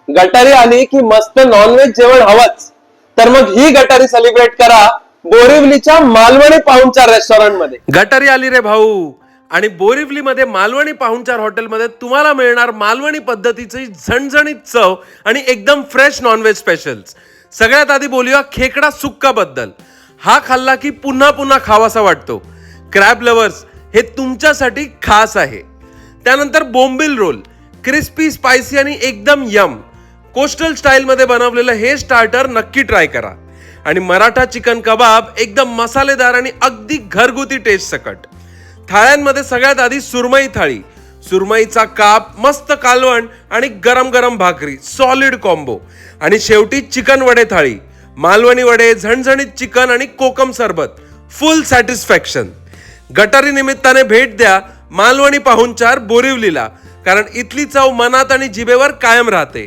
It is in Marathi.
गटारी आली की मस्त नॉनव्हेज जेवण हवंच, तर मग ही गटारी सेलिब्रेट करा बोरिवलीच्या मालवणी पाहुणचार रेस्टॉरंट मध्ये. गटारी आली रे भाऊ. आणि बोरिवलीमध्ये मालवणी पाहुणचार हॉटेलमध्ये तुम्हाला मिळणार मालवणी पद्धतीची झणझणीत चव आणि एकदम फ्रेश नॉनव्हेज स्पेशल्स. सगळ्यात आधी बोलूया खेकडा सुक्का बद्दल. हा खाल्ला की पुन्हा पुन्हा खावासा वाटतो. क्रॅब लवर्स, हे तुमच्यासाठी खास आहे. त्यानंतर बोंबिल रोल, क्रिस्पी, स्पायसी आणि एकदम यम. कोस्टल स्टाईल मध्ये बनवलेलं हे स्टार्टर नक्की ट्राय करा. आणि मराठा चिकन कबाब, एकदम मसालेदार आणि अगदी घरगुती टेस्ट सकट. थाळ्यांमध्ये सगळ्यात आधी सुरमई थाळी, सुरमईचा काप, मस्त कालवण आणि गरम गरम भाकरी, सॉलिड कॉम्बो. आणि शेवटी चिकन वडे थाळी, मालवणी वडे, झणझणीत चिकन आणि कोकम सरबत, फुल सॅटिस्फॅक्शन. गटारी निमित्ताने भेट द्या मालवणी पाहुणचार बोरिवलीला, कारण इथली चव मनात आणि जिभेवर कायम राहते.